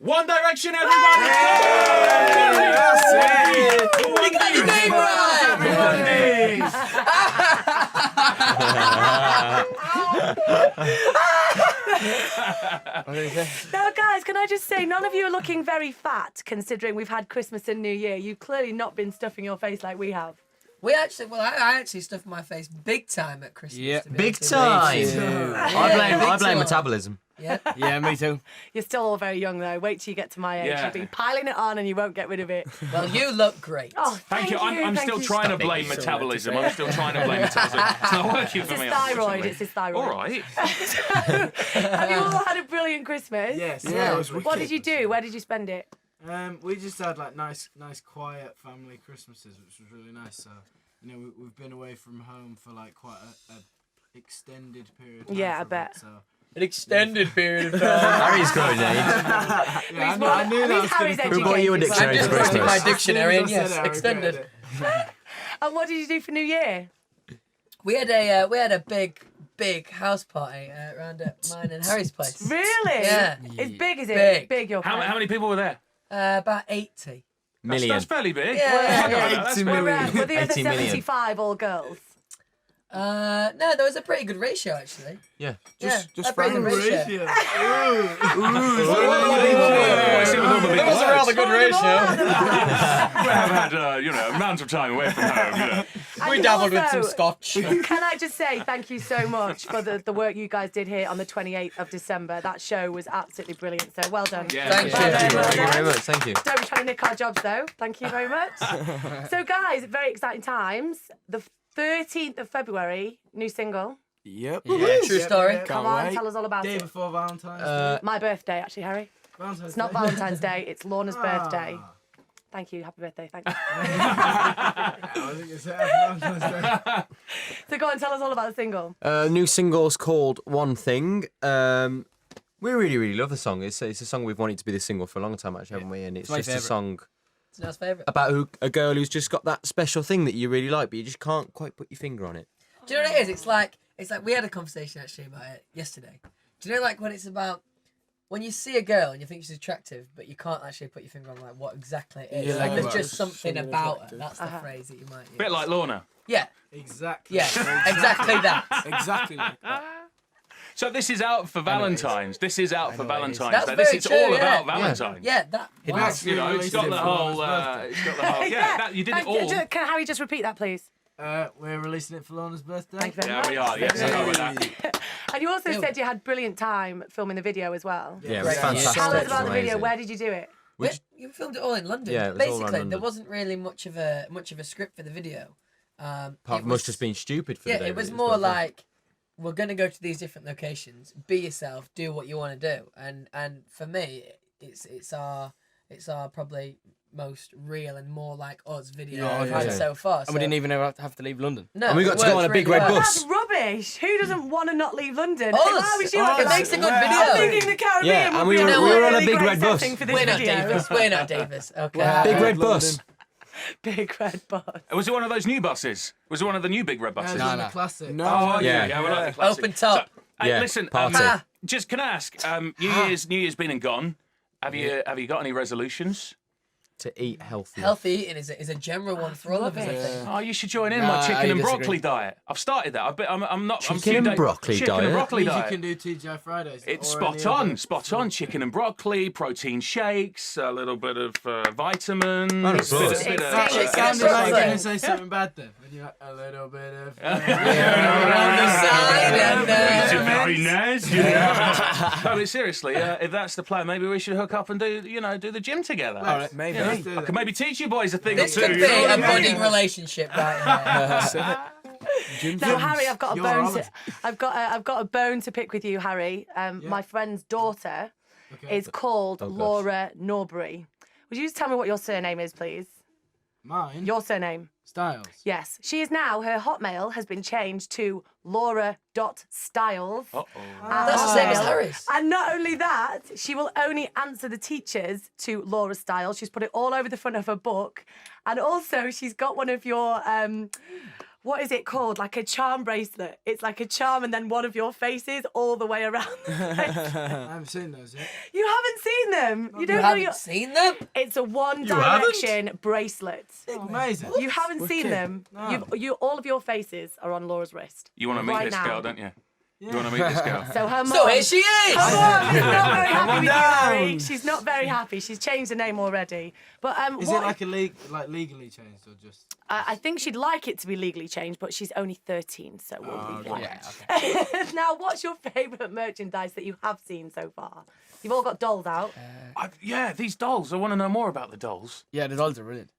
One Direction, everybody! That's it. You got your name Now, guys, can I just say, none of you are looking very fat, considering we've had Christmas and New Year. You've clearly not been stuffing your face like we have. I actually stuffed my face big time at Christmas. Yeah, to be Big honest time. with you. I blame metabolism. Yeah. Yeah, me too. You're still all very young, though. Wait till you get to my age. Yeah. You'll be piling it on and you won't get rid of it. Well, you look great. Oh, Thank you. I'm still trying to blame metabolism. I'm still trying to blame metabolism. It's not working for It's me. his thyroid. unfortunately. It's his thyroid. All right. Have you all had a brilliant Christmas? Yes. Yeah, it was What wicked. did you do? Where did you spend it? We just had like nice, quiet family Christmases, which was really nice. So, we've been away from home for like quite a extended period of time. Yeah, I for a bit, bet. So. An extended period of time. Harry's growing age. Yeah, I knew that was Harry's gonna Who bought you a educated. dictionary I'm just for looking at my Christmas? dictionary, and As soon as yes, I said it, I extended. regretted it. And what did you do for New Year? We had a big house party around at mine and Harry's place. Really? Yeah. It's big, is it? Big. Big, your How place. many people were there? About 80. Million. That's fairly big. Yeah. That's fairly big. Were the other 80 million. 75 all girls? No, there was a pretty good ratio actually. Yeah. Just a pretty good ratio. It was a rather good ratio. We have had, amounts of time away from home, We dabbled with some scotch. Can I just say thank you so much for the work you guys did here on the 28th of December. That show was absolutely brilliant, so well done. Yeah. Thank Well you. done, well Thank you done. very much. Thank you. Don't be trying to nick our jobs, though. Thank you very much. So, guys, very exciting times. The 13th of February, new single. Yep. True story. Can't Come on, wait. tell us all about Day it. before Valentine's Day. My birthday, actually, Harry. Valentine's It's not Day. Valentine's Day, it's Lorna's birthday. Ah. Thank you. Happy birthday. Thank you. I was gonna say Happy Valentine's Day. So, go on, tell us all about the single. New single's called One Thing. We really, really love the song. It's a song we've wanted to be the single for a long time, actually, haven't we? And it's my just a favourite. song It's Nell's favourite. about a girl who's just got that special thing that you really like, but you just can't quite put your finger on it. Do you know what it is? It's like we had a conversation actually about it yesterday. Do you know like when it's about when you see a girl and you think she's attractive, but you can't actually put your finger on like what exactly it is. Yeah, Like there's but just it's something something about her. attractive. That's the phrase that you might use. Bit like Lorna. Yeah, Exactly. yeah, exactly that. Exactly like that. So this is out for Valentine's. This is out for know it is. Valentine's That's Day. This very is true, all yeah. about Valentine's. Yeah, that. Wow. Wow. It's got the whole. It's got the whole. Yeah, you did it all. Can Harry just repeat that, please? We're releasing it for Lorna's birthday. Thank you very Yeah, much. we are. Yes, I know that. And you also Yeah. said you had brilliant time filming the video as well. Yeah, it Great. was fantastic. Tell us It was about the video. amazing. Where did you do it? You filmed it all in London. Yeah, it was all around Basically, London. there wasn't really much of a script for the video. Apart It from was- us just being stupid for Yeah, the day. it was really, more quite fun. like we're gonna go to these different locations. Be yourself. Do what you want to do. And for me, it's our probably most real and more like us video Yeah, I've yeah, had yeah. so far. And we so- didn't even ever have to leave London. No, And we it got to go worked on a big really red well. bus. That's rubbish. Who doesn't want to not leave London? Us. If I was you, I'd It be makes a good I'm video. thinking the Caribbean Yeah, and would we be were- a we were on a really big great red bus. setting for this We're not video. Davis. We're not Davis. Okay. Big red bus. Big red bus. Was it one of those new buses? Was it one of the new big red buses? Yeah, No. the classic. Oh, Yeah. yeah, we like the classic. Open top. So, Yeah, listen, party. just can I ask? New Year's been and gone. Have you got any resolutions? To eat healthy. Healthy eating is a general one for all of us. I think. Oh, you should join in Nah, my I chicken and disagree. broccoli diet. I've started that. I'm not. I'm Chicken few and days- broccoli chicken diet? and broccoli Please, you diet. can do TGI Fridays. It's or spot any on, other spot on. Chicken and broccoli, protein shakes, a little bit of vitamins. Nice. bit of- It's bit of- tasty. It Chicken sounded and like you're broccoli. going to say something bad then. When you're like, a little bit of... Around the side and It's very nice. Yeah. No, but seriously, if that's the plan, maybe we should hook up and do the gym together. All right, maybe. Let's do I that. could maybe teach you boys a thing this or two. could be you know a what I mean? budding relationship right here. Now, Harry, I've got a You're bone. honest. I've got a bone to pick with you, Harry. My friend's daughter Okay. is called gosh. Laura Norbury. Would you just tell me what your surname is, please? Mine? Your surname. Styles. Yes. She is now, her Hotmail has been changed to Laura.Styles. That's the same as Harry's. And not only that, she will only answer the teachers to Laura Styles. She's put it all over the front of her book. And also, she's got one of your, what is it called? Like a charm bracelet. It's like a charm and then one of your faces all the way around. I haven't seen those yet. You haven't seen them. You You don't know haven't your. seen them? It's a One haven't? Direction bracelet. Amazing. You haven't seen Wicked. them. No. You all of your faces are on Laura's wrist. You want to meet Right this now. girl, don't you? You want to meet this girl? So her mum. So here she is! Her mum is not very happy with you, down. Harry. She's not very happy. She's changed the name already. But Is what, it like legally changed or just? I think she'd like it to be legally changed, but she's only 13, so we'll be okay. fine. Now, what's your favourite merchandise that you have seen so far? You've all got dolls out. Yeah, these dolls. I want to know more about the dolls. Yeah, the dolls are brilliant.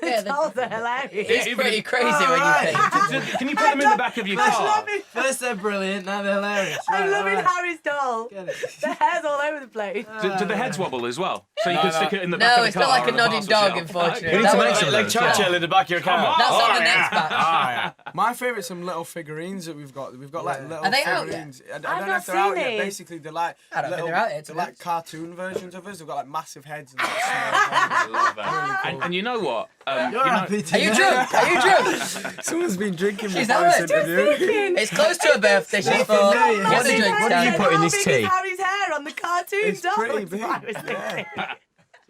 Yeah, The dolls are hilarious. it's pretty crazy when Alright. you think. Can you put them in the back of your car? First they're brilliant, now they're hilarious. I'm Right, loving alright. Harry's doll. Get it. The hair's all over the place. Do the heads wobble as well? So you can stick it in the back No, of it's the not car like a on the nodding parcel dog, shelf. unfortunately. We need That to one- make some of Like those, Churchill in the back of your car. That's on the Oh, next batch. yeah. My favourite's some little figurines that we've got. We've got like little Are they out figurines. I I've don't know not if they're out seen yet. these. Basically, they're like I don't think little, they're out yet, to they're be like honest. cartoon versions of us. They've got like massive heads and like small hands. I love that. And you know what? You're You know, happy to Are you drunk? Are you drunk? Someone's been drinking She's before out this there. interview. It's close to her birthday. She's full. know, Get the yeah. drinks What do you down. put in this How big tea? is Harry's hair on the cartoon It's doll? pretty That's what I big, was thinking.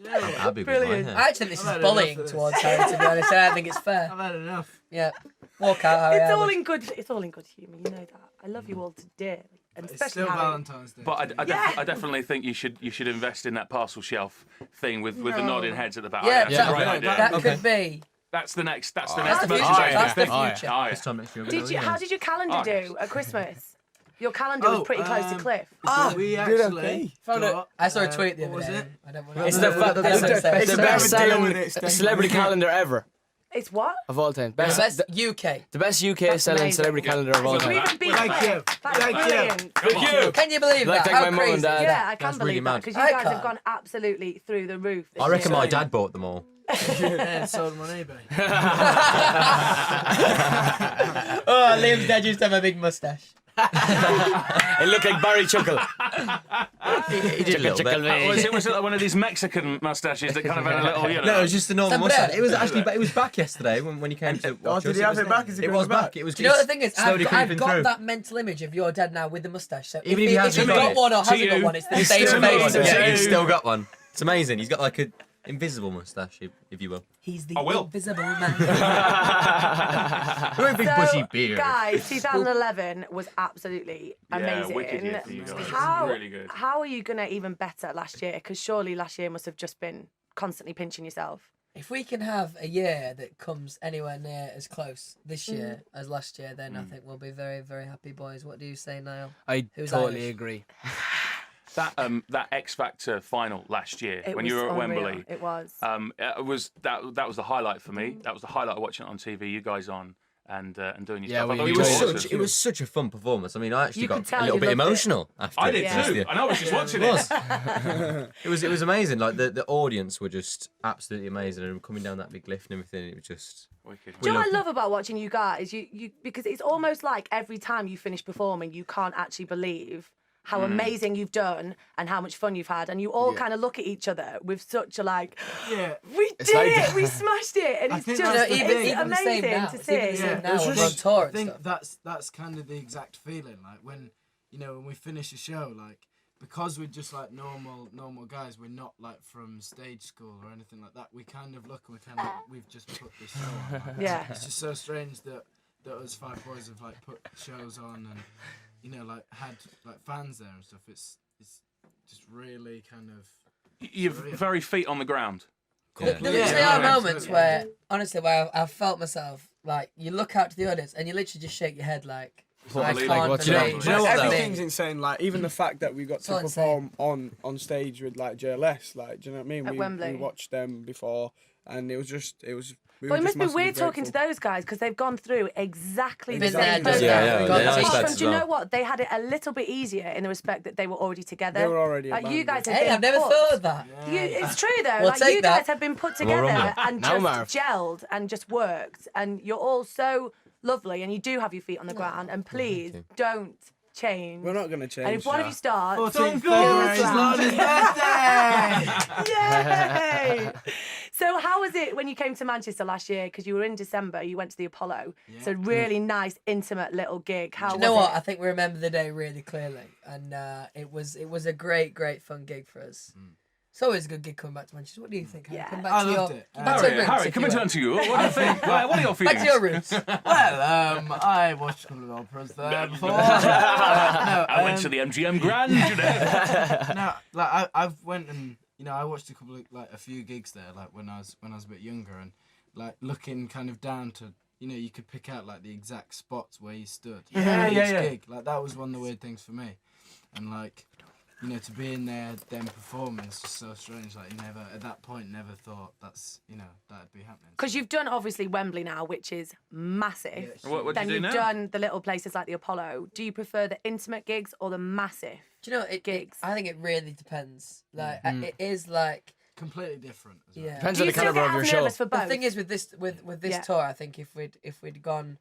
That'd be Brilliant. good. I actually think this I've is had bullying enough of this. towards Harry, to be honest. I don't think it's fair. I've had enough. Yeah. Walk out, Harry. It's all Howard. in good. It's all in good humour. You know that. I love you all to dearly, and It's especially still Harry. Valentine's Day. but Yeah. I definitely think you should invest in that parcel shelf thing with the No. nodding heads at the back. Yeah, That's that- a great yeah, idea. That Okay. could be. That's the next. That's the That's next the future. merchandise That's the thing. Oh, yeah. future. Oh, yeah. This time next year. Did you? How did your calendar Oh, yes. do at Christmas? Your calendar was pretty close to Cliff. We did actually okay. Found it. got, I saw a tweet the what other was day. it? I don't want It's to. the fa- That's what it says. It's the Never best deal selling with it, Steve. celebrity calendar ever It's what? of all time. Best Best, UK. the best UK selling amazing. celebrity calendar of all Well, To time. even beat Thank Cliff. you. That's Thank you. brilliant. Come on. Can you believe Like that? take How my mum and crazy? dad. Yeah, I can That's really believe that mad. because you I guys have can't. gone absolutely through the roof. this I reckon year. my dad bought them all. Yeah, sold them on eBay. Oh, Liam's dad used to have a big mustache. It looked like Barry Chuckle. He did a little bit. Was it like one of these Mexican mustaches that kind of had a little, you know? No, it was just a normal Sombrero. mustache. It was actually, it was back yesterday when you came to watch did us. he have it back? Is it It going was back? back. It was. Do you know what the thing is? slowly I've creeping got through. that mental image of your dad now with the mustache. So Even if if he hasn't he's got got it. one or To hasn't you, got one, it's the it's same still face. amazing. Yeah, Yeah. he's still got one. It's amazing. He's got like a invisible mustache, if you will. He's the I will. invisible man. Very big So, bushy beard. guys, 2011 was absolutely amazing. Yeah, wicked year for you guys. How, Really good. how are you going to even better last year? Because surely last year must have just been constantly pinching yourself. If we can have a year that comes anywhere near as close this year as last year, then I think we'll be very, very happy, boys. What do you say, Niall? I Who's totally Irish? agree. That X Factor final last year It when was you were at unreal. Wembley. It was. It was that was the highlight for me. That was the highlight of watching it on TV. You guys on and doing your Yeah, stuff. we I thought It you was were enjoyed awesome. it was such a fun performance. I mean, I actually You could got tell a little you bit loved it. emotional after. I did Yeah. too. I know. I was just watching It it. was. It was amazing. Like the audience were just absolutely amazing, and coming down that big lift and everything. It was just. Wicked. Do you know what I love about watching you guys? You because it's almost like every time you finish performing, you can't actually believe how amazing you've done and how much fun you've had, and you all kind of look at each other with such a like, Yeah. we did like- it, we smashed it, and I it's think just that's the even, thing. it's even the same amazing now. to It's even the see. same Yeah, now. it's We're on just- tour I and think stuff. that's kind of the exact feeling. Like when when we finish a show, like because we're just like normal guys, we're not like from stage school or anything like that. We kind of look and we've just put this show on. Like, Yeah. It's just so strange that us five boys have like put shows on and like had like fans there and stuff. It's just really kind of. You're very feet on the ground. There Yeah, literally yeah, are moments absolutely. where, honestly, where I've felt myself, like, you look out to the audience and you literally just shake your head like, I believe can't it. Do you know- believe do you know what, though? Everything's insane. Like even the fact that we got So to perform on stage with like JLS. Like, do you know what I mean? At we Wembley. watched them before, and it was. We Well, were it just must be massively weird talking to grateful. those guys because they've gone through exactly the Been there, same done process. that. Yeah, Got yeah, the yeah. Apart That's from, do you well. know what? They had it a little bit easier in the respect that they were already together. They were already a like you band, guys yeah. have Hey, been I've never put- thought of that. It's true though. We'll like take you that. guys have been put Well, together Rumble. and Now, just Marv. gelled and just worked, and you're all so lovely, and you do have your feet on the ground. And please don't change. We're not gonna change. And if one of you starts, 14th go February is flat. Lorna's birthday. Yay! So how was it when you came to Manchester last year? Because you were in December, you went to the Apollo. So really nice, intimate little gig. How Do you was know what? it? I think we remember the day really clearly, and it was a great fun gig for us. It's always a good gig coming back to Manchester. What do you think? Harry? Yeah. Come back I to loved your, it. come back to your roots, Harry, if can you we will. turn to you? What do you think? What are your feelings? Back to your roots. Well, I watched a couple of operas there before. I went to the MGM Grand, you know. No, like I've went and I watched a couple of a few gigs there like when I was a bit younger, and like looking kind of down to you could pick out like the exact spots where you stood. Yeah, at yeah, each yeah. gig. Like that was one of the weird things for me, and like to be in there then performing is just so strange. Like you never at that point never thought that'd be happening. Because you've done obviously Wembley now, which is massive. Yeah, What do Then you do you've now? done the little places like the Apollo. Do you prefer the intimate gigs or the massive? Do you know Gigs. I think it really depends. Like it is like completely different. As well. yeah. Depends Do on you the still caliber get of your half show. nervous for both? The thing is with this Yeah. tour, I think if we'd gone,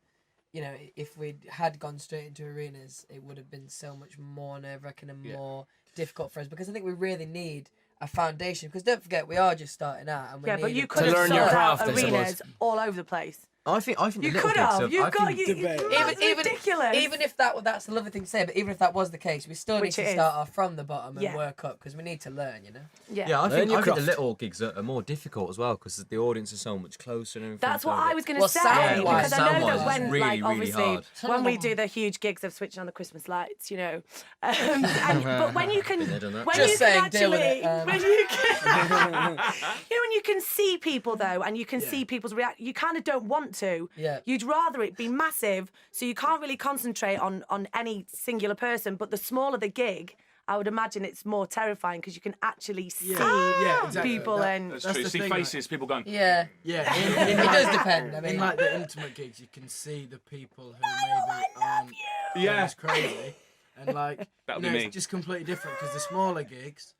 if we'd had gone straight into arenas, it would have been so much more nerve-wracking and more difficult for us, because I think we really need a foundation. Because don't forget, we are just starting out, and we Yeah, but need you a- could To have learn sold your out craft, I suppose. arenas all over the place. I think You the little could gigs have. You I got think- you. Debate. That's ridiculous. Even if that's a lovely thing to say, but even if that was the case, we still Which need it to is. start off from the bottom and Yeah. work up, because we need to learn. Yeah. Yeah, I Learn think your the craft. little gigs are more difficult as well because the audience is so much closer and everything. That's what so I was going to Well, say, sound-wise- because I know sound-wise that it's when, really, like, really obviously, hard. when we do the huge gigs of switching on the Christmas lights, but when you can, Been there, done that. when Just you saying, can deal with actually, it, when you can, when you can see people though, and you can see people's reaction, you kind of don't want to. Yeah. You'd rather it be massive, so you can't really concentrate on any singular person. But the smaller the gig, I would imagine it's more terrifying because you can actually see Yeah, exactly. people and. That's That's true. the See thing, faces, people going. Yeah, Yeah, it does depend. I mean, in like the intimate gigs, you can see the people who maybe aren't Yeah. as crazy, and like That would be me. it's just completely different because the smaller gigs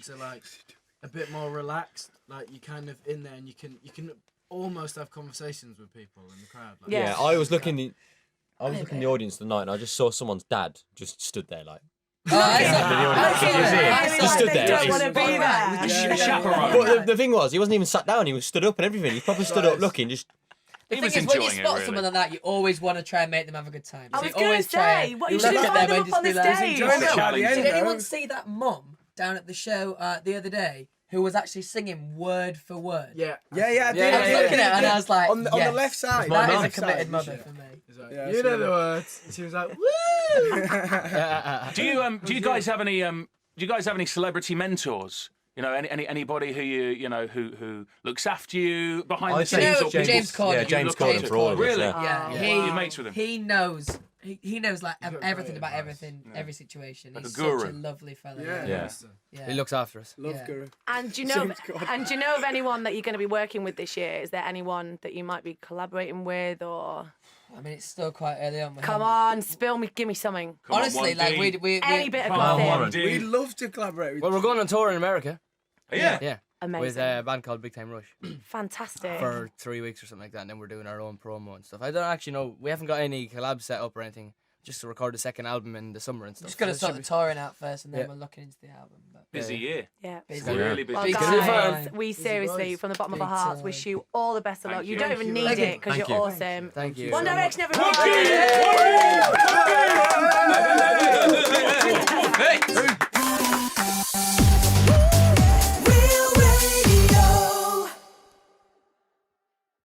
are like a bit more relaxed. Like you kind of in there, and you can almost have conversations with people in the crowd. Like, Yeah. I was looking in the audience tonight and I just saw someone's dad just stood there like. oh, I He saw- stood they there. don't He's- want to be there. Chaperone. But the thing was, he wasn't even sat down. He was stood up and everything. He probably stood up looking. Just The He thing was is, when you enjoying it, spot really. someone like that, you always want to try and make them have a good time. I So was you gonna always try say, and what, you look should at have them found them and up just on be the like, stage. Enjoying it by the Challenge. end, Did anyone though. see that mum down at the show the other day who was actually singing word for word? yeah, Yeah, I did. I was yeah, looking at her and I was like, on the yes, left side. that is mum. a committed Side, mother yeah. for me. It's like, Yeah, you know so- the words. And she was like, woo. Do you guys have any celebrity mentors? You know, anybody who who looks after you behind the I'd say scenes? know or James people Corden. Yeah, you James look up Corden to? for all of us. Really? Yeah. Yeah, You're mates with him. He knows. He knows like got everything great about advice. everything, every situation. Like He's a guru. such a lovely fella. Yeah. Yeah. yeah. He looks after us. Love Yeah. Guru. And do you know? James Corden. And do you know of anyone that you're going to be working with this year? Is there anyone that you might be collaborating with, or I mean, it's still quite early on. We come haven't- on, give me something. Come on, Honestly, like 1D. we Any bit of Come on, gossip. Warren. We'd love to collaborate with Well, we're going on tour in America. Yeah. Yeah. Amazing. With a band called Big Time Rush Fantastic. for 3 weeks or something like that, and then we're doing our own promo and stuff. I don't actually know. We haven't got any collabs set up or anything. Just to record the second album in the summer and stuff. just got to So it sort should the touring out first, and then Yeah. we're looking into the album. But Busy year. Yeah. busy. Really busy. Well, Big guys, time. we seriously, boys. from the bottom of our Big hearts, time. wish you all the best of Thank luck. You you. don't even need Thank you. it because Thank you're you. awesome. Thank you. One so much. Direction, everybody. Hey!